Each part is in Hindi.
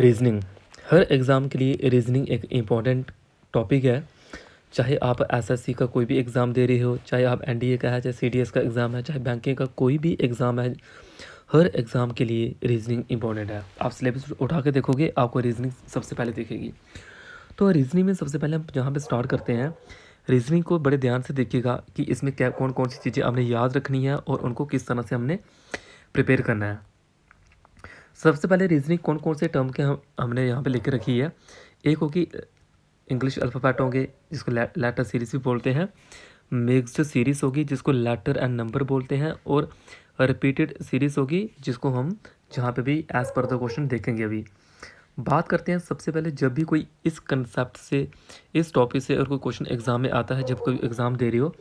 रीजनिंग हर एग्ज़ाम के लिए रीजनिंग एक इम्पॉर्टेंट टॉपिक है। चाहे आप एसएससी का कोई भी एग्ज़ाम दे रहे हो, चाहे आप एनडीए का है, चाहे सीडीएस का एग्ज़ाम है, चाहे बैंकिंग का कोई भी एग्ज़ाम है, हर एग्ज़ाम के लिए रीजनिंग इंपॉर्टेंट है। आप सिलेबस उठा के देखोगे, आपको रीजनिंग सबसे पहले दिखेगी। तो रीजनिंग में सबसे पहले हम जहाँ पे स्टार्ट करते हैं, रीजनिंग को बड़े ध्यान से देखिएगा कि इसमें क्या कौन कौन सी चीज़ें आपने याद रखनी है और उनको किस तरह से हमने प्रिपेयर करना है। सबसे पहले रीजनिंग कौन कौन से टर्म के हमने यहाँ पे लिख रखी है। एक होगी इंग्लिश अल्फ़ाबेट होंगे जिसको लेटर सीरीज भी बोलते हैं। मिक्स्ड सीरीज़ होगी जिसको लेटर एंड नंबर बोलते हैं। और रिपीटेड सीरीज़ होगी जिसको हम जहाँ पे भी एज़ पर द क्वेश्चन देखेंगे। अभी बात करते हैं सबसे पहले, जब भी कोई इस कंसेप्ट से, इस टॉपिक से और कोई क्वेश्चन एग्ज़ाम में आता है, जब कोई एग्ज़ाम दे रही हो,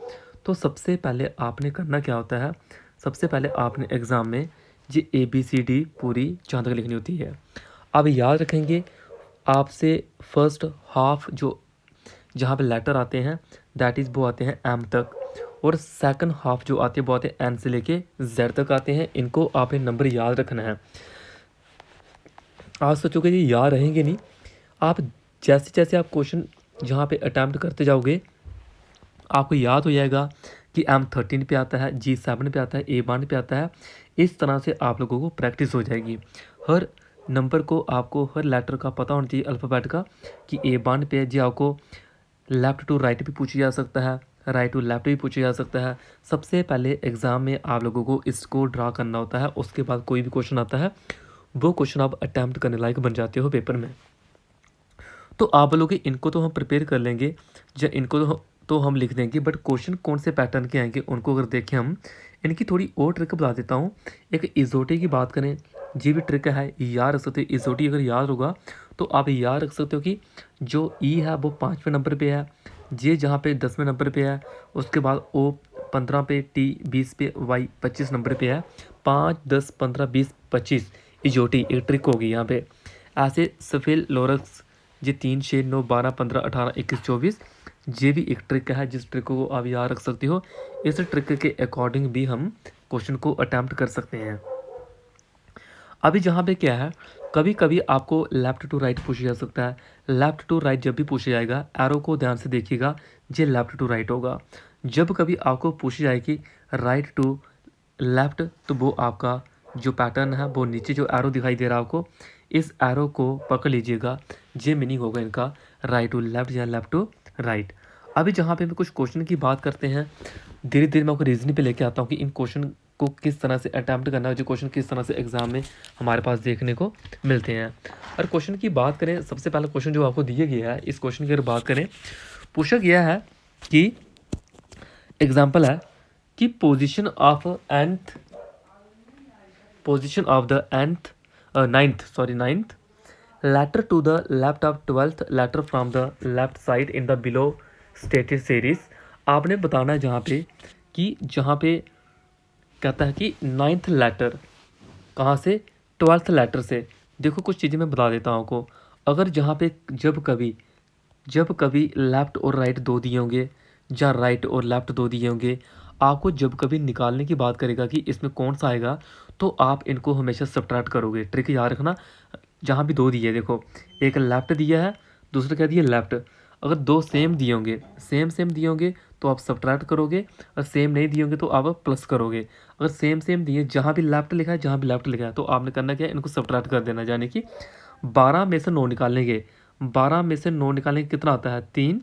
तो सबसे पहले आपने करना क्या होता है। सबसे पहले आपने एग्ज़ाम में ये ABCD पूरी जहाँ तक लिखनी होती है। अब याद रखेंगे, आपसे फर्स्ट हाफ जो जहाँ पे लेटर आते हैं दैट इज़ वो आते हैं M तक, और सेकंड हाफ जो आते हैं वो आते हैं N से लेके Z तक आते हैं। इनको आपने नंबर याद रखना है। आप सोचोगे ये याद रहेंगे नहीं। आप जैसे जैसे आप क्वेश्चन जहाँ पे अटैम्प्ट करते जाओगे, आपको याद हो जाएगा कि M13 पे आता है, G7 पे आता है, A1 पे आता है। इस तरह से आप लोगों को प्रैक्टिस हो जाएगी। हर नंबर को आपको, हर लेटर का पता होना चाहिए अल्फ़ाबेट का कि A1 पे जी आपको लेफ़्ट टू राइट भी पूछा जा सकता है, राइट टू लेफ़्ट भी पूछा जा सकता है। सबसे पहले एग्ज़ाम में आप लोगों को इसको ड्रा करना होता है। उसके बाद कोई भी क्वेश्चन आता है, वो क्वेश्चन आप अटैम्प्ट करने लायक बन जाते हो पेपर में। तो आप लोग इनको तो हम प्रिपेयर कर लेंगे, या इनको तो हम लिख देंगे, बट क्वेश्चन कौन से पैटर्न के आएंगे उनको अगर देखें हम, इनकी थोड़ी और ट्रिक बता देता हूँ। एक इजोटी की बात करें, ये भी ट्रिक है, याद रख सकते हो। इजोटी अगर याद होगा तो आप याद रख सकते हो कि जो ई है वो 5वें नंबर पे है, जे जहाँ पे 10वें नंबर पे है, उसके बाद ओ 15 पे, टी 20 पे, वाई 25 नंबर पे है। 5, 10, 15, 20, 25 इजोटी एक ट्रिक होगी यहाँ पे। ऐसे सफेल लोरक्स ये 3, 6, 9, 12, 15, 18, 21, 24 ये भी एक ट्रिक है जिस ट्रिक को आप याद रख सकते हो। इस ट्रिक के अकॉर्डिंग भी हम क्वेश्चन को अटैम्प्ट कर सकते हैं। अभी जहाँ पे क्या है, कभी कभी आपको लेफ़्ट टू राइट पूछा जा सकता है। लेफ़्ट टू राइट जब भी पूछा जाएगा, एरो को ध्यान से देखिएगा, ये लेफ़्ट टू राइट होगा। जब कभी आपको पूछी जाएगी राइट टू लेफ़्ट, तो वो आपका जो पैटर्न है, वो नीचे जो एरो दिखाई दे रहा है आपको, इस एरो को पकड़ लीजिएगा। ये मीनिंग होगा इनका, राइट टू लेफ़्ट या लेफ़्ट टू राइट। अभी जहाँ पे हम कुछ क्वेश्चन की बात करते हैं, धीरे धीरे मैं आपको रीजनिंग पे लेके आता हूँ कि इन क्वेश्चन को किस तरह से अटैम्प्ट करना है, जो क्वेश्चन किस तरह से एग्जाम में हमारे पास देखने को मिलते हैं। और क्वेश्चन की बात करें, सबसे पहला क्वेश्चन जो आपको दिया गया है, इस क्वेश्चन की अगर बात करें, पूछा गया है कि एग्जाम्पल है कि position of the ninth letter to the left of 12th letter from the left side in the below stated series। आपने बताना है जहाँ पे कहता है कि 9th लेटर कहाँ से, 12th लेटर से। देखो कुछ चीज़ें मैं बता देता हूँ आपको। अगर जहाँ पे जब कभी लेफ़्ट और राइट दो दिए होंगे, या राइट और लेफ़्ट दो दिए होंगे, आपको जब कभी निकालने की बात करेगा कि इसमें कौन सा आएगा, तो आप इनको हमेशा सब्ट्रैक्ट करोगे। ट्रिक याद रखना, जहाँ भी दो दिए है, देखो एक लेफ़्ट दिया है, दूसरा क्या दिया लेफ़्ट। अगर दो सेम दिए होंगे, सेम दिए होंगे, तो आप सब्ट्रैक्ट करोगे, और सेम नहीं दिए होंगे तो आप प्लस करोगे। अगर सेम दिए, जहाँ भी लेफ़्ट लिखा है, जहाँ भी लेफ़्ट लिखा है, तो आपने करना क्या है, इनको सब्ट्रैक्ट कर देना। यानी कि 12 में से 9 निकालेंगे, 12 में से 9 निकालेंगे, कितना आता है 3।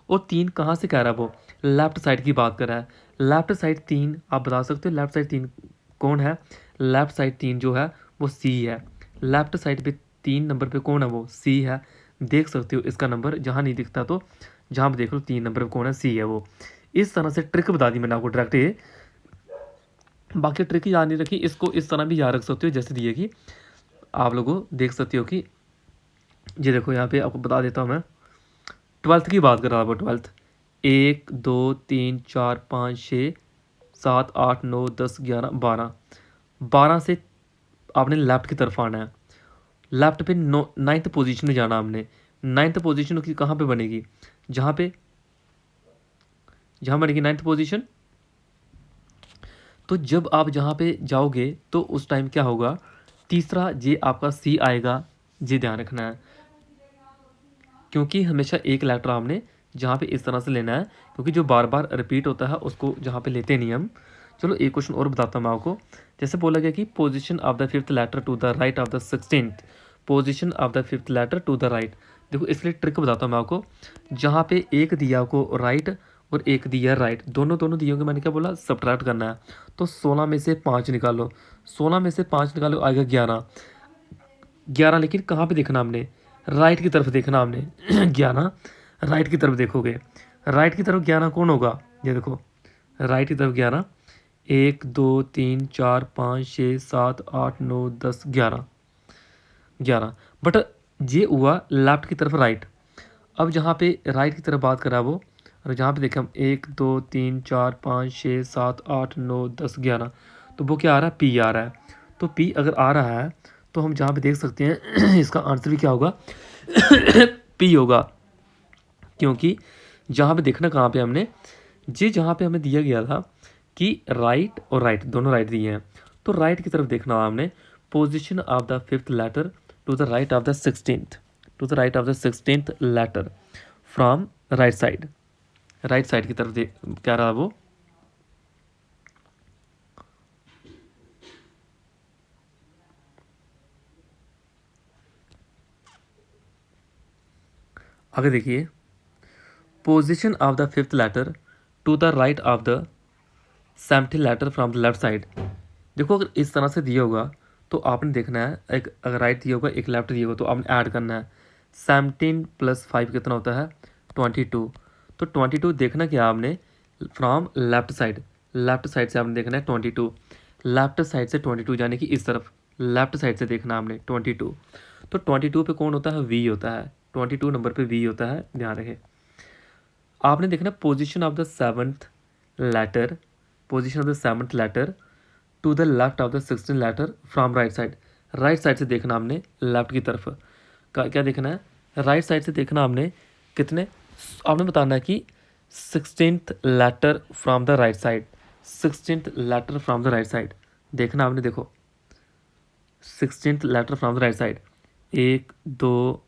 और 3 कहाँ से कह रहा है, वो लेफ़्ट साइड की बात कर रहा है। लेफ़्ट साइड 3 आप बता सकते हो, लेफ़्ट साइड 3 कौन है। लेफ़्ट साइड 3 जो है वो सी है। लेफ़्ट साइड पे 3 नंबर पे कौन है, वो सी है। देख सकते हो इसका नंबर, जहाँ नहीं दिखता तो जहाँ पे देख लो 3 नंबर पे कौन है, सी है वो। इस तरह से ट्रिक बता दी मैंने आपको डायरेक्ट ये। बाकी ट्रिक याद नहीं रखी, इसको इस तरह भी याद रख सकते हो जैसे दिए कि आप लोगों देख सकते हो कि ये देखो, यहाँ पे आपको बता देता हूँ मैं। 12th की बात कर रहा था, 12th 1, 2, 3, 4, 5, 6, 7, 8, 9, 10, 11, 12। 12 से आपने लेफ़्ट की तरफ आना है। लेफ़्ट पे 9th पोजीशन में जाना हमने। 9th पोजीशन की कहाँ पे बनेगी, जहाँ बनेगी 9th पोजीशन। तो जब आप जहाँ पे जाओगे तो उस टाइम क्या होगा, तीसरा जे आपका सी आएगा, जी ध्यान रखना है, क्योंकि हमेशा एक लेटर आपने जहाँ पे इस तरह से लेना है, क्योंकि जो बार बार रिपीट होता है उसको जहाँ पे लेते नहीं हम। चलो एक क्वेश्चन और बताता हूँ मैं आपको। जैसे बोला गया कि position of the fifth letter to the right of the 16th, position of the fifth letter to the right. देखो इसलिए ट्रिक बताता हूँ मैं आपको। जहाँ पे एक दिया को राइट और एक दिया राइट, दोनों दोनों दियों के मैंने क्या बोला, सब्ट्रैक्ट करना है। तो 16 में से 5 निकालो, 16 में से 5 निकालो, आएगा 11। 11 लेकिन कहाँ पे देखना हमने, राइट की तरफ देखना हमने। 11 राइट की तरफ देखोगे, राइट की तरफ 11 कौन होगा, ये देखो राइट की तरफ 11, 1 2 3 4 5 6 7 8 9 10 11, 11। बट ये हुआ लेफ्ट की तरफ राइट। अब जहाँ पे राइट की तरफ बात करा वो, और जहाँ पे देखें हम 1 2 3 4 5 6 7 8 9 10 11, तो वो क्या आ रहा है, पी आ रहा है। तो पी अगर आ रहा है तो हम जहाँ पे देख सकते हैं इसका आंसर भी क्या होगा, पी होगा। क्योंकि जहाँ पे देखना कहाँ पे हमने, जी जहाँ पे हमें दिया गया था कि राइट और राइट दोनों राइट दिए हैं, तो राइट की तरफ देखना हमने। Position of the fifth letter to the right of the 16th, to the right of the 16th letter from right side, right side की तरफ देख क्या रहा वो। आगे देखिए, position of the fifth letter to the right of the 17th letter from the left side. देखो अगर इस तरह से दिया होगा तो आपने देखना है, एक अगर राइट दिया होगा एक लेफ्ट दिया होगा, तो आपने ऐड करना है। 17 + 5 कितना होता है, 22। तो 22 देखना क्या आपने, from left side, left side से आपने देखना है 22, लेफ्ट साइड से 22 यानी कि इस तरफ लेफ्ट साइड से देखना आपने 22। तो 22 पे कौन होता है, वी होता है, 22 नंबर पे वी होता है, ध्यान रखें। आपने देखना position of the 7th letter, position of the 7th letter to the left of the 16th letter from right side. Right side से देखना हमने लेफ्ट की तरफ क्या देखना है, राइट साइड से देखना हमने कितने, आपने बताना है कि 16th letter from the right side, 16th letter from the right side देखना आपने। देखो 16th letter from the right side, 1 2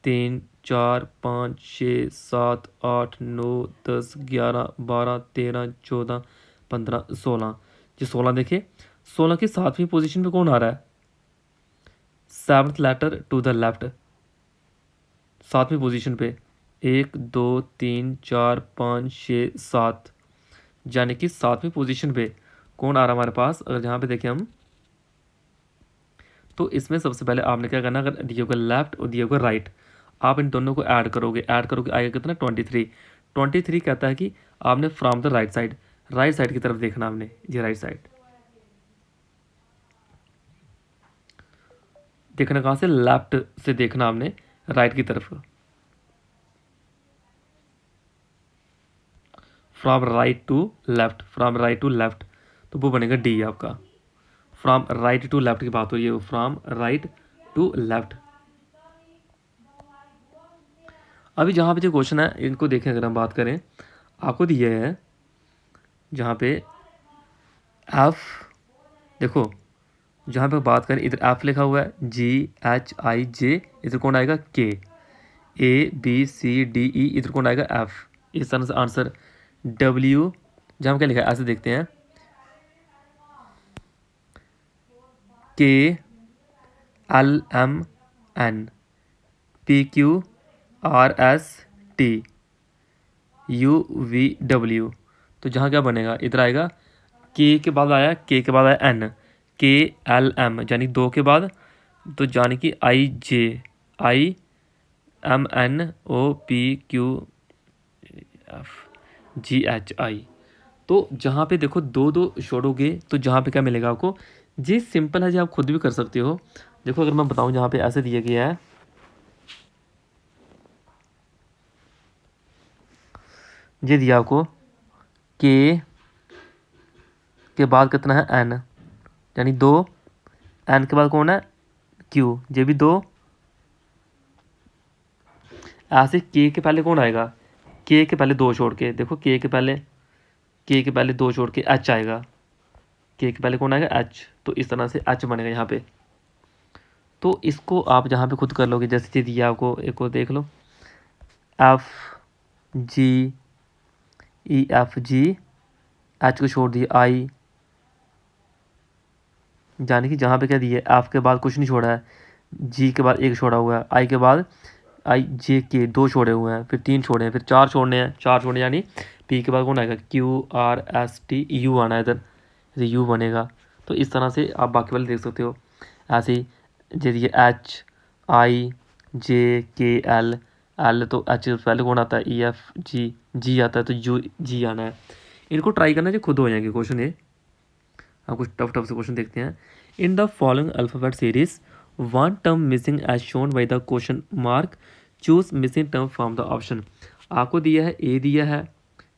3 4 5 6 7 8 9 10 11 12 13 14 15 16, जी 16 देखिए, 16 की 7वीं पोजीशन पे कौन आ रहा है, 7th letter to the left, 7वीं पोजीशन पे 1 2 3 4 5 6 7, यानी कि 7वीं पोजीशन पे कौन आ रहा है हमारे पास। अगर जहाँ पे देखें हम, तो इसमें सबसे पहले आपने क्या करना, अगर दिया होगा लेफ्ट और दिया होगा राइट, आप इन दोनों को ऐड करोगे, ऐड करोगे आएगा कितना, 23। 23 कहता है कि आपने from the right side, right side की तरफ देखना आपने, ये राइट साइड देखना, कहाँ से, लेफ्ट से देखना आपने राइट की तरफ, from right to left, from right to left, तो वो बनेगा डी आपका। फ्रॉम राइट टू लेफ्ट की बात हो रही है, फ्रॉम राइट टू लेफ्ट। अभी जहाँ पे जो क्वेश्चन है इनको देखें, अगर हम बात करें, आपको दिए है जहाँ पे एफ, देखो जहाँ पे बात करें इधर एफ लिखा हुआ है, GHIJ, इधर कौन आएगा, के, ABCDE, इधर कौन आएगा, एफ। इस तरह से आंसर W, जहाँ क्या लिखा है ऐसे देखते हैं, KLMN PQRST UVW, तो जहाँ क्या बनेगा, इधर आएगा के के बाद आया, के के बाद आया एन, KLM यानी 2 के बाद, तो यानी कि IJIMNOPQFGHI। तो जहाँ पे देखो 2 2 छोड़ोगे तो जहाँ पे क्या मिलेगा आपको, जी सिंपल है जी, आप खुद भी कर सकते हो। देखो अगर मैं बताऊँ, जहाँ पे ऐसे दिया गया है, ये दिया आपको के बाद कितना है, एन, यानी 2, एन के बाद कौन है, क्यू, ये भी 2, ऐसे के पहले कौन आएगा, के पहले 2 छोड़ के, देखो के के पहले 2 छोड़ के एच आएगा, के पहले कौन आएगा, एच, तो इस तरह से एच बनेगा यहाँ पे। तो इसको आप जहाँ पे खुद कर लोगे, जैसे चीज़ दिया आपको, एक और देख लो, F G E F G, H को छोड़ दिए आई, यानी कि जहाँ पे क्या दिया है, एफ के बाद कुछ नहीं छोड़ा है, जी के बाद एक छोड़ा हुआ है, आई के बाद आई जे के दो छोड़े हुए हैं, फिर तीन छोड़े हैं, फिर चार छोड़ने हैं, चार छोड़ने यानी पी के बाद कौन आएगा, Q R S T you आना है इधर, यू बनेगा। तो इस तरह से आप बाकी वाले देख सकते हो। ऐसे ही जैसे H I J K L, L तो एच पहले कौन आता है, ई एफ जी, जी आता है तो यू जी आना है। इनको ट्राई करना जो खुद हो जाएंगे क्वेश्चन ये। आप कुछ टफ टफ से क्वेश्चन देखते हैं। In the following alphabet series one term missing as shown by the question mark, choose missing term from the option. आपको दिया है ए दिया है,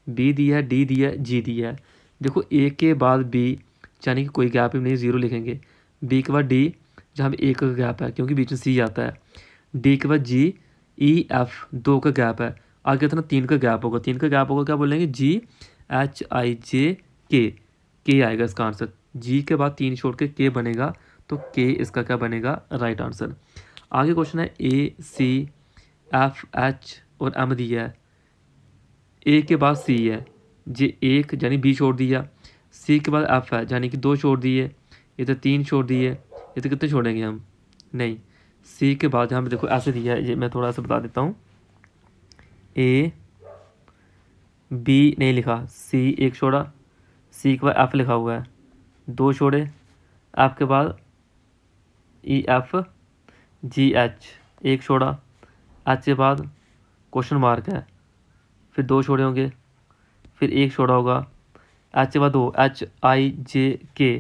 बी दिया है, डी दिया है, जी दिया है। देखो ए के बाद बी यानी कि कोई गैप ही नहीं, ज़ीरो लिखेंगे। बी के बाद डी जहाँ पे एक का गैप है क्योंकि बीच में सी आता है। डी के बाद जी ई एफ दो का गैप है, आगे कितना तीन का गैप होगा, तीन का गैप होगा क्या बोलेंगे, जी एच आई जे के आएगा इसका आंसर। जी के बाद तीन छोड़ के के बनेगा तो के इसका क्या बनेगा, राइट आंसर। आगे क्वेश्चन है ए सी एफ एच और एम दिया है, ए के बाद सी है, जे एक यानी बी छोड़ दिया, सी के बाद एफ है यानी कि दो छोड़ दिए, इधर तीन छोड़ दिए, इधर कितने छोड़ेंगे हम, नहीं। सी के बाद यहाँ पे देखो ऐसे दिया है, ये मैं थोड़ा सा बता देता हूँ। ए बी नहीं लिखा, सी एक छोड़ा, सी के बाद एफ लिखा हुआ है, दो छोड़े, एफ के बाद ई एफ जी एच एक छोड़ा, एच के बाद क्वेश्चन मार्क है, फिर दो छोड़े होंगे, फिर एक छोड़ा होगा, एच के बाद दो, H I J K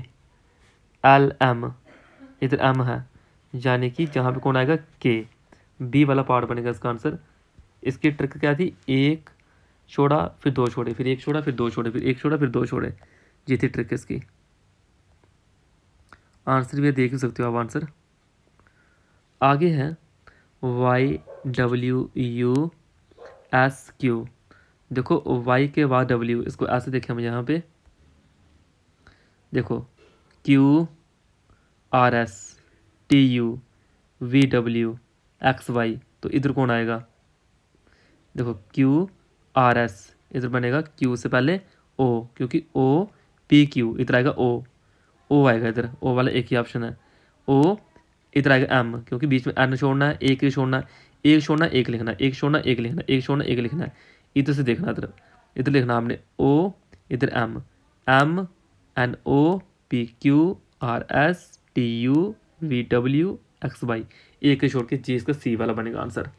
L M, इधर एम है यानी कि जहाँ पे कौन आएगा, के। बी वाला पार्ट बनेगा इसका आंसर। इसकी ट्रिक क्या थी, एक छोड़ा फिर दो छोड़े, फिर एक छोड़ा फिर दो छोड़े, फिर एक छोड़ा फिर दो छोड़े, ये थी ट्रिक इसकी। आंसर भी देख ही सकते हो आप आंसर। आगे है Y W U S Q. देखो वाई के बाद डब्ल्यू, इसको ऐसे देखें हम यहाँ पे, देखो Q R S T U V W X Y, तो इधर कौन आएगा, देखो क्यू आर एस, इधर बनेगा क्यू से पहले ओ, क्योंकि ओ पी क्यू, इधर आएगा ओ आएगा इधर, ओ वाला एक ही ऑप्शन है। ओ इधर आएगा एम, क्योंकि बीच में एन छोड़ना है, एक ही छोड़ना है, एक छोड़ना एक लिखना है, एक छोड़ना एक लिखना है, एक छोड़ना एक लिखना है। इधर से देखना, इधर इधर लिखना आपने ओ, इधर M, M N O P Q R S T U V W X Y, एक ही छोड़ के जी इसका सी वाला बनेगा आंसर।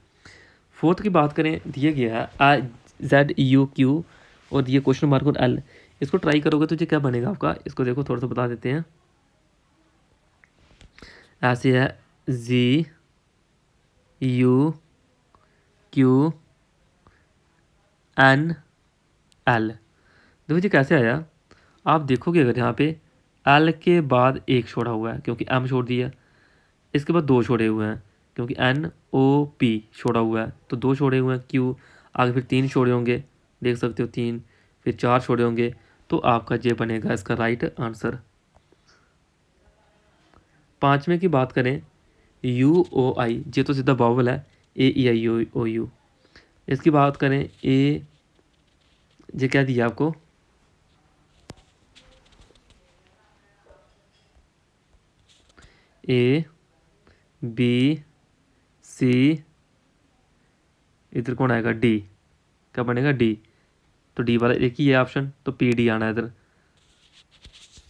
फोर्थ की बात करें, दिया गया है आई जेड यू क्यू और दिए क्वेश्चन मार्क और एल। इसको ट्राई करोगे तो ये क्या बनेगा आपका, इसको देखो थोड़ा सा बता देते हैं। ऐसे है जी यू क्यू एन एल। देखो जी कैसे आया, आप देखोगे अगर यहाँ पे एल के बाद एक छोड़ा हुआ है क्योंकि एम छोड़ दिया, इसके बाद दो छोड़े हुए हैं क्योंकि एन ओ पी छोड़ा हुआ है तो दो छोड़े हुए हैं, क्यू आगे फिर तीन छोड़े होंगे, देख सकते हो तीन, फिर चार छोड़े होंगे, तो आपका ये बनेगा इसका राइट आंसर। पाँचवें की बात करें, यू ओ आई, ये तो सीधा बावल है, ए ई आई ओ यू। इसकी बात करें ए, ये क्या दिया आपको, ए बी सी, इधर कौन आएगा, डी, क्या बनेगा डी, तो डी वाला एक ही है ऑप्शन, तो पी डी आना है इधर।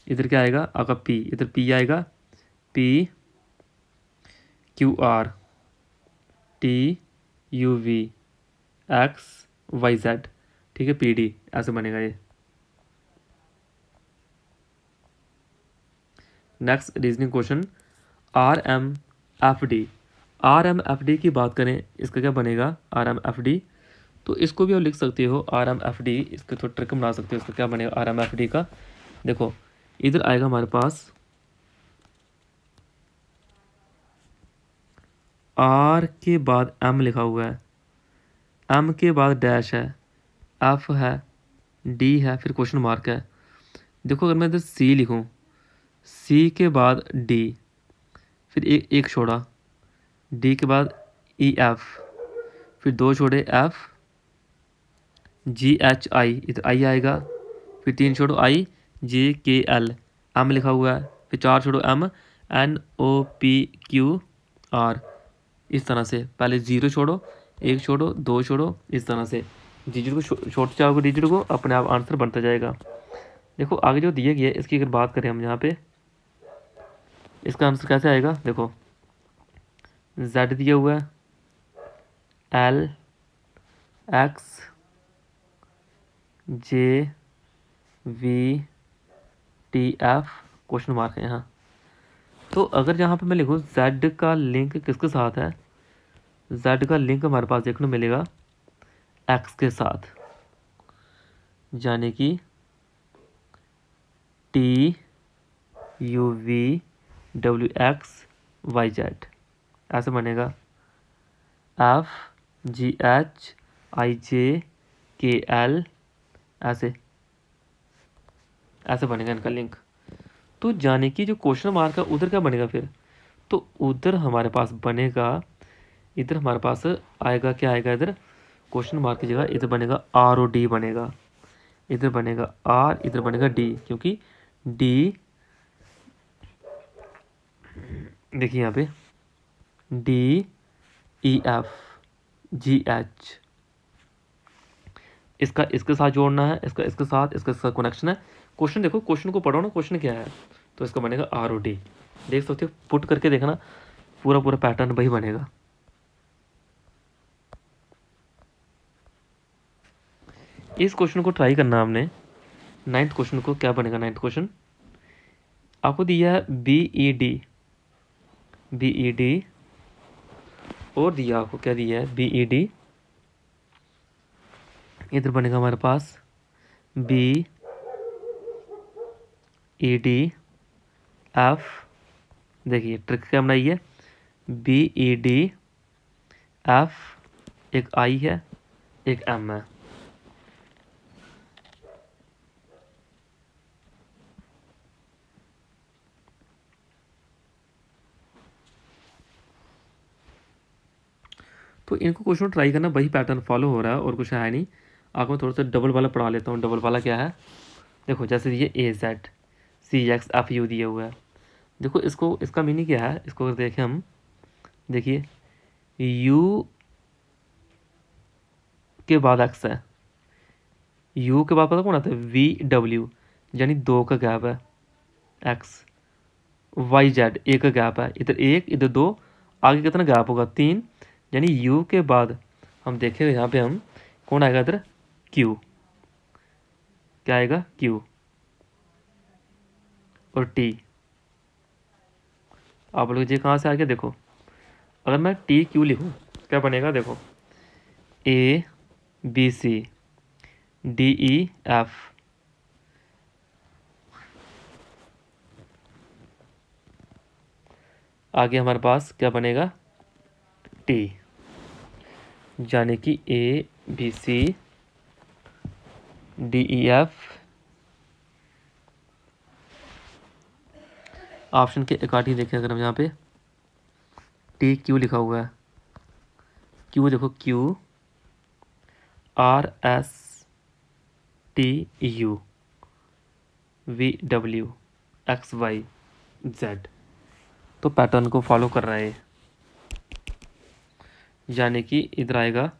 इधर क्या आएगा आपका पी, इधर पी आएगा, P Q R T U V X Y Z, ठीक है, पी डी ऐसे बनेगा ये। Next reasoning question, R M F D. R M F D की बात करें, इसका क्या बनेगा आर एम एफ डी, तो इसको भी आप लिख सकते हो आर एम एफ डी, इसको थोड़ा ट्रिक बना सकते हो, इसका क्या बनेगा आर एम एफ डी का। देखो इधर आएगा हमारे पास आर के बाद एम लिखा हुआ है, एम के बाद डैश है, एफ है, डी है, फिर क्वेश्चन मार्क है। देखो अगर मैं इधर सी लिखूं, सी के बाद डी, फिर एक छोड़ा, डी के बाद ई एफ, फिर 2 छोड़े एफ, जी एच आई, इधर आई आएगा, फिर 3 छोड़ो आई, जे के एल, एम लिखा हुआ है, फिर 4 छोड़ो M, N O P Q R. इस तरह से पहले 0 छोड़ो, 1 छोड़ो, 2 छोड़ो, इस तरह से डिजिट को छोड़ते जाओगे, डिजिट को अपने आप आंसर बनता जाएगा। देखो आगे जो दिए गए इसकी अगर बात करें हम यहाँ पे, इसका आंसर कैसे आएगा, देखो Z दिया हुआ है, L X J V T F question mark है यहाँ। तो अगर यहाँ पे मैं लिखूँ Z का लिंक किसके साथ है, Z का लिंक हमारे पास देखने को मिलेगा X के साथ, यानी कि TUVWXYZ ऐसे बनेगा, FGHIJKL ऐसे बनेगा इनका लिंक। तो जाने की जो क्वेश्चन मार्क है उधर क्या बनेगा फिर, तो उधर हमारे पास बनेगा, इधर हमारे पास आएगा, क्या आएगा इधर, क्वेश्चन मार्क की जगह इधर बनेगा ROD बनेगा, इधर बनेगा R, इधर बनेगा D, क्योंकि D देखिए यहाँ पे DEFGH, इसका इसके साथ जोड़ना है, इसका इसके साथ कनेक्शन है। क्वेश्चन देखो, क्वेश्चन को पढ़ो ना, क्वेश्चन क्या है, तो इसका बनेगा ROD। देख सकते हो, पुट करके देखना, पूरा पैटर्न वही बनेगा। इस क्वेश्चन को ट्राई करना हमने, 9th क्वेश्चन को क्या बनेगा। 9th क्वेश्चन आपको दिया है BED और दिया आपको क्या दिया है, BED, इधर बनेगा हमारे पास BED F, देखिए ट्रिक क्या बनाई है, BED F, एक I है, एक M है। तो इनको क्वेश्चन ट्राई करना, वही पैटर्न फॉलो हो रहा है और कुछ है नहीं। आपको मैं थोड़ा सा डबल वाला पढ़ा लेता हूँ। डबल वाला क्या है, देखो जैसे ये AZCXFU दिया हुआ है, देखो इसको, इसका मीनिंग क्या है, इसको अगर देखें हम, देखिए U के बाद X है, U के बाद पता कौन आता है, VW, यानी 2 का गैप है, X YZ 1 का गैप है, इधर 1 इधर 2, आगे कितना गैप होगा, 3, यानी U के बाद हम देखेंगे यहाँ पे हम कौन आएगा इधर, Q, क्या आएगा Q और T। आप लोग ये कहाँ से आ गया, देखो अगर मैं TQ लिखूँ क्या बनेगा, देखो ABCDEF, आगे हमारे पास क्या बनेगा T, यानी कि ABCDEF ऑप्शन के अकॉर्डिंग देखें, अगर हम यहाँ पे TQ लिखा हुआ है, Q देखो QRSTU VWXYZ, तो पैटर्न को फॉलो कर रहा है, यानी कि इधर आएगा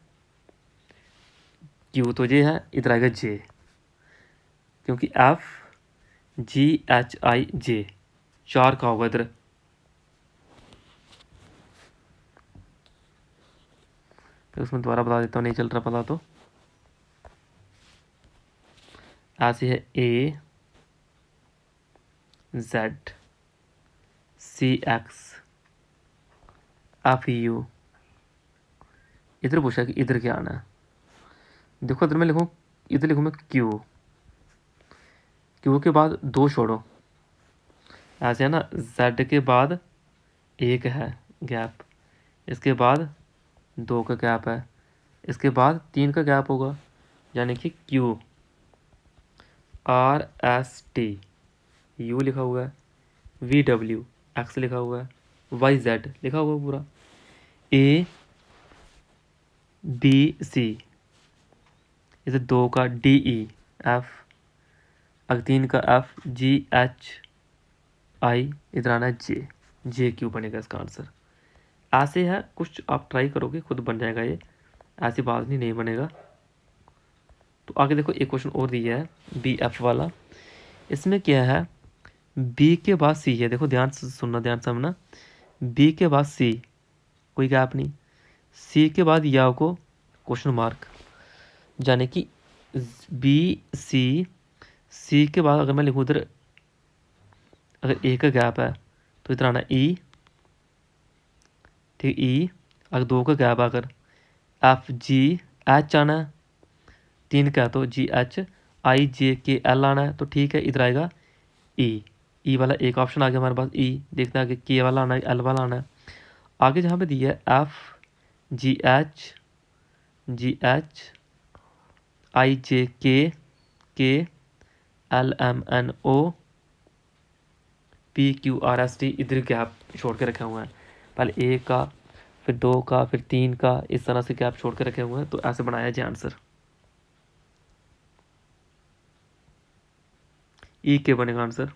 Q तो J है, इधर आएगा J, क्योंकि FGHIJ 4 का होगा इधर। फिर उसमें दोबारा बता देता हूँ, नहीं चल रहा पता तो, ऐसे है AZCXFU, इधर पूछा कि इधर क्या आना है, देखो इधर मैं लिखूँ, इधर लिखूँ मैं Q के बाद 2 छोड़ो, ऐसे है ना, Z के बाद 1 है गैप, इसके बाद 2 का गैप है, इसके बाद 3 का गैप होगा, यानी कि QRST U लिखा हुआ है, VWX लिखा हुआ है, वाई जेड लिखा हुआ पूरा, ए बी सी, इधर 2 का डी ई एफ, अगर 3 का एफ जी एच आई, इधर आना है जे, जे क्यू बनेगा इसका आंसर। ऐसे है कुछ, आप ट्राई करोगे खुद बन जाएगा ये, ऐसी बात नहीं बनेगा। तो आगे देखो एक क्वेश्चन और दिया है बी एफ वाला, इसमें क्या है, बी के बाद सी है, देखो ध्यान से सुनना, ध्यान से समझना, बी के बाद सी, कोई गैप नहीं, सी के बाद या को क्वेश्चन मार्क, यानी कि बी सी, सी के बाद अगर मैं लिखूँ इधर, अगर ए का गैप है तो इधर आना ई, ठीक, ई, अगर 2 का गैप अगर एफ जी एच आना है, 3 का तो जी H I J K L आना है, तो ठीक है इधर आएगा ई, ई वाला एक ऑप्शन आ गया हमारे पास, ई, देखते हैं आगे के वाला आना है, एल वाला आना है। आगे जहाँ पे दिया है F G H I J K L M N O P Q R S T, इधर गैप छोड़ के रखे हुए हैं, पहले ए का, फिर 2 का, फिर 3 का, इस तरह से गैप छोड़ के रखे हुए हैं, तो ऐसे बनाया जाए आंसर। ई के बनेगा आंसर,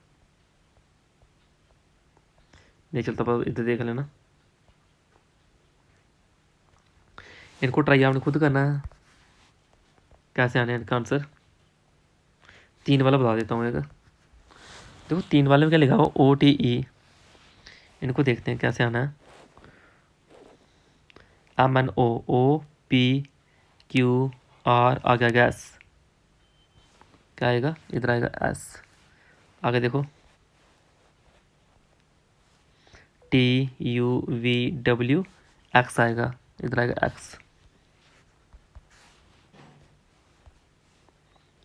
नहीं चलता पर इधर देख लेना, इनको ट्राई आपने खुद करना है कैसे आने इनका आंसर। 3 वाला बता देता हूँ एक, देखो 3 वाले में क्या लिखा हुआ ओ टी ई, इनको देखते हैं कैसे आना है, M N O P Q R, आ गया एस, क्या आएगा इधर आएगा एस, आगे देखो T U V W X आएगा, इधर आएगा X,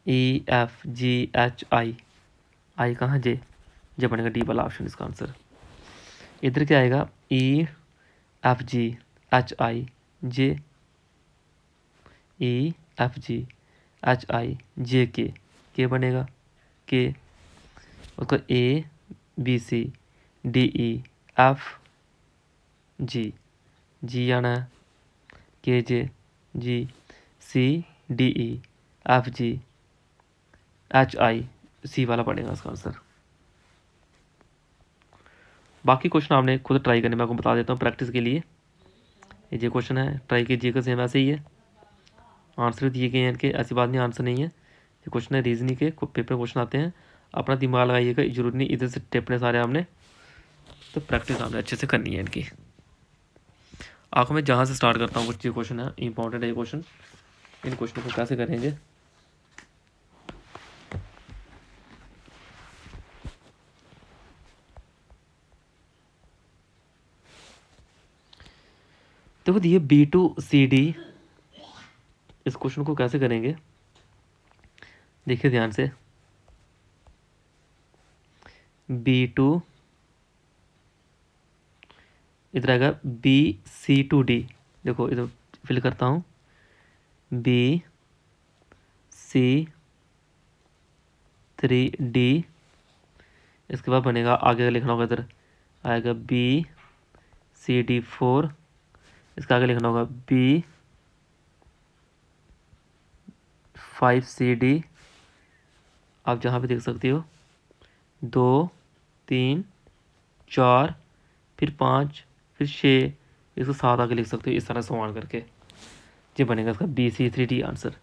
E F G H I, I कहाँ जे, जे बनेगा डी वाला ऑप्शन इसका आंसर। इधर क्या आएगा E F G H I J, E F G H I J K बनेगा के, उसका A B C D E F G, G आना है, K J G, C D E F G H I, C वाला पड़ेगा इसका आंसर। बाकी क्वेश्चन आपने खुद ट्राई करने, मैं आपको बता देता हूँ प्रैक्टिस के लिए, ये जो क्वेश्चन है ट्राई कीजिएगा, सेम ऐसे ही है, आंसर दिए गए हैं इनके, ऐसी बात नहीं आंसर नहीं है, ये क्वेश्चन है रीजनिंग के, पेपर क्वेश्चन आते हैं, अपना दिमाग लगाइएगा, जरूरी नहीं इधर से टिप्पणे सारे आपने, तो प्रैक्टिस आपने अच्छे से करनी है इनकी। आखिर में जहाँ से स्टार्ट करता हूँ, कुछ ये क्वेश्चन है इंपॉर्टेंट है ये क्वेश्चन, इन क्वेश्चन को कैसे करेंगे। देखो दिए बी टू सी डी, इस क्वेश्चन को कैसे करेंगे देखिए ध्यान से, बी टू, इधर आएगा बी सी टू डी, देखो इधर फिल करता हूँ, बी सी 3D, इसके बाद बनेगा आगे का लिखना होगा, इधर आएगा बी सी डी 4, इसका आगे लिखना होगा बी 5CD, आप जहाँ पे देख सकते हो 2 3 4 फिर 5 फिर 6, इसको 7 आगे लिख सकते हो, इस तरह समान करके ये बनेगा इसका BC3D आंसर।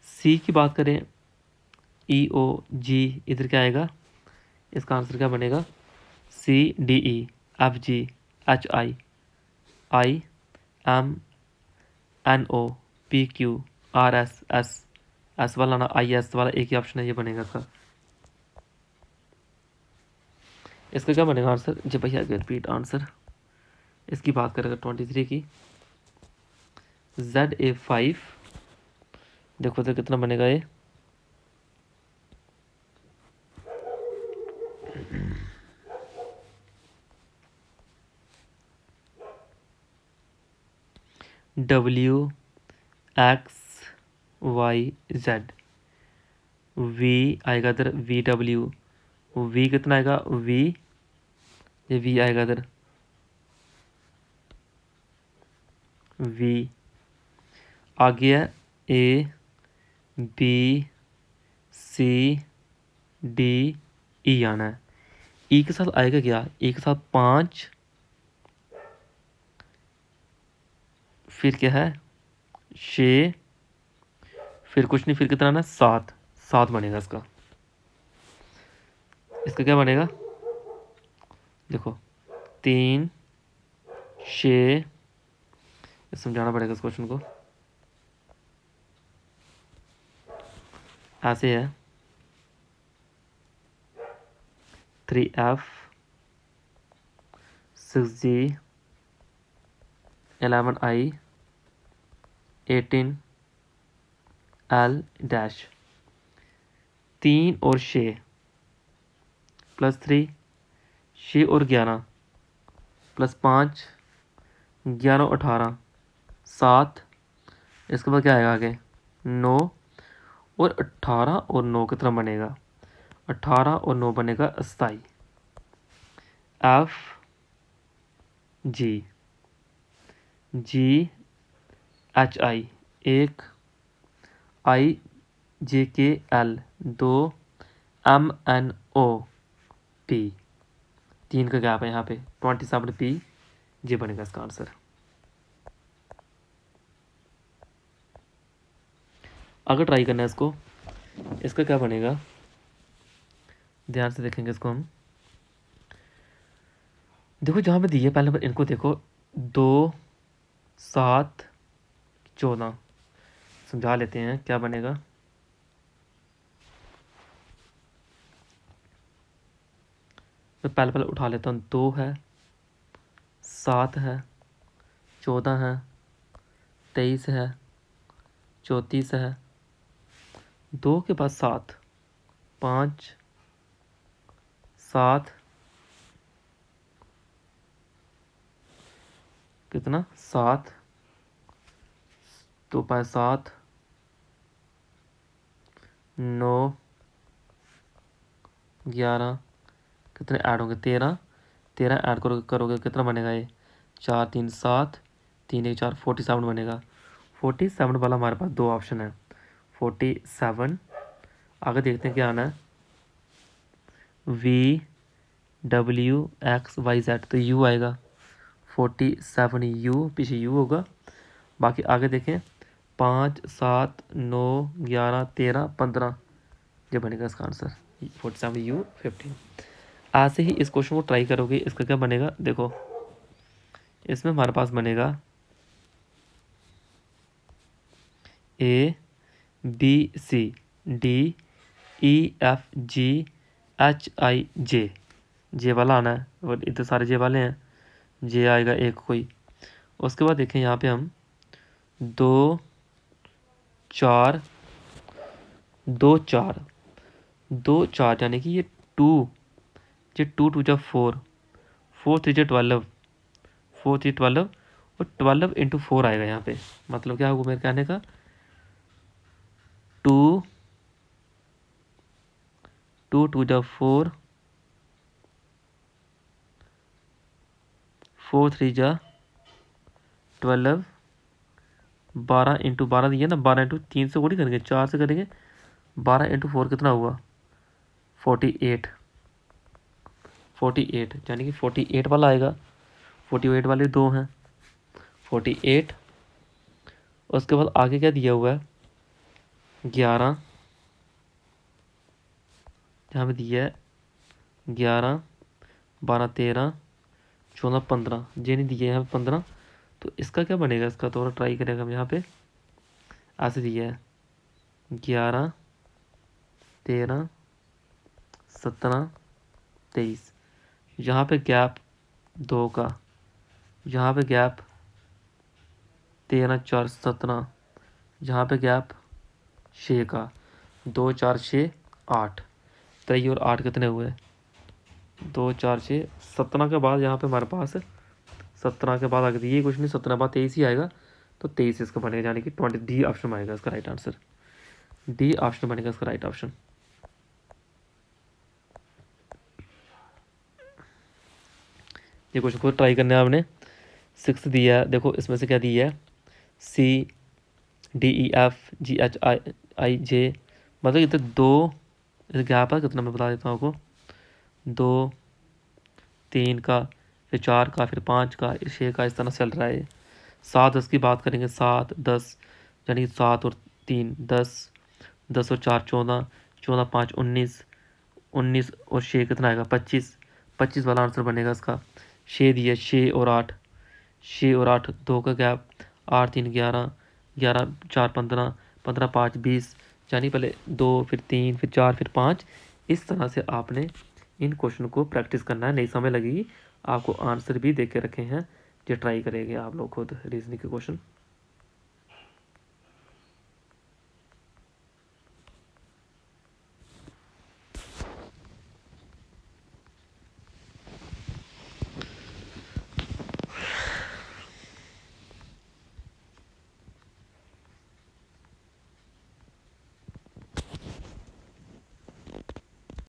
सी की बात करें EOG, इधर क्या आएगा, इसका आंसर क्या बनेगा CDE FG HI IMNO PQ RS S वाला ना IS वाला एक ही ऑप्शन है, ये बनेगा इसका। इसका क्या बनेगा आंसर जी भैया, रिपीट आंसर, इसकी बात करेंगे 23 की, ZA5, देखो तो कितना बनेगा ये, WXYZ, V आएगा इधर VW, V कितना आएगा V, ये V आएगा इधर वी, आगे है ए बी सी डी ई आना है। ई के साथ आएगा क्या, ई के साथ 5, फिर क्या है 6, फिर कुछ नहीं, फिर कितना आना है 7, 7 बनेगा इसका। इसका क्या बनेगा देखो 3 6, समझाना पड़ेगा इस क्वेश्चन को, ऐसे है 3F 6G 11I 18L dash, 3 और 6 प्लस 3, 6 और 11 प्लस 5, 11 और 18 7, इसके बाद क्या आएगा आगे 9, और 18 और 9 कितना बनेगा, 18 और 9 बनेगा 27। F G G H I 1, I J K L 2, M N O P 3 का गैप है यहाँ पे 27P, ये बनेगा इसका आंसर। अगर ट्राई करना है इसको, इसका क्या बनेगा, ध्यान से देखेंगे इसको हम। देखो जहाँ पे दिए पहले नंबर इनको देखो 2 7 14, समझा लेते हैं क्या बनेगा। मैं पहले उठा लेता हूँ, 2 है 7 है 14 है 23 है 34 है, 2 के बाद 7, 5 7 कितना 7, 2 5 7 9 11, कितने ऐड होंगे 13, 13 ऐड करोगे कितना बनेगा ये 4 3 7, 3 1 4 47 बनेगा। 47 वाला हमारे पास 2 ऑप्शन है 47। आगे देखते हैं क्या आना है, VWXYZ तो U आएगा 47U, पीछे U होगा। बाकी आगे देखें 5 7 9 11 13 15, ये बनेगा इसका आंसर 47U 15। ऐसे ही इस क्वेश्चन को ट्राई करोगे, इसका क्या बनेगा देखो, इसमें हमारे पास बनेगा ABCDEFGHIJ, जे वाला आना है, और इतने सारे जे वाले हैं, जे आएगा एक कोई। उसके बाद देखें यहाँ पे हम 2 4 2 4 2 4 यानी कि ये 2, ये 2 2 जा 4, 4 3 जा 12, 4 3 12, और 12 इंटू 4 आएगा यहाँ पे। मतलब क्या होगा मेरे कहने का 2 2 2 जा 4, 4 3 जा 12, 12 इंटू 12 दिया ना, 12 इंटू 3 से थोड़ी करेंगे, 4 से करेंगे, 12 इंटू 4 कितना हुआ 48, 48 यानी कि 48 वाला आएगा। 48 वाले 2 हैं 48। उसके बाद आगे क्या दिया हुआ है 11, यहाँ पे दिया है 11 12 13 14 15, ये नहीं दिया है यहाँ पे 15, तो इसका क्या बनेगा, इसका थोड़ा ट्राई करेंगे हम। यहाँ पे ऐसे दिया है 11 13 17 23, यहाँ पे गैप 2 का, यहाँ पे गैप 13 4 17, यहाँ पे गैप 6 का, 2 4 6 8, 23 और 8 कितने हुए 2 4 6 17 के बाद यहाँ पे हमारे पास 17 के बाद आगे दिए कुछ नहीं, 17 बाद 23 ही आएगा, तो 23 इसका बनेगा, यानी कि 20 डी ऑप्शन आएगा इसका राइट आंसर, डी ऑप्शन बनेगा इसका राइट ऑप्शन। ये क्वेश्चन खुद ट्राई करना है आपने। 6 दिया है, देखो इसमें से क्या दिया है CDEFGHI J, मतलब इधर 2 गैप है कितना मैं बता देता हूँ आपको, 2 3 का, फिर 4 का, फिर 5 का, 6 का, इस तरह चल रहा है। 7 10 की बात करेंगे, 7 10 यानी 7 और 3 10, 10 और 4 14, 14 5 19, 19 और 6 कितना आएगा 25, 25 वाला आंसर बनेगा इसका। 6 दिया, 6 और 8, 6 और 8 2 का गैप, 8 3 11, 11 4 15, 15 5 20, यानी पहले 2 फिर 3 फिर 4 फिर 5। इस तरह से आपने इन क्वेश्चन को प्रैक्टिस करना है, नहीं समय लगेगी। आपको आंसर भी दे के रखे हैं, जो ट्राई करेंगे आप लोग खुद रीजनिंग के क्वेश्चन।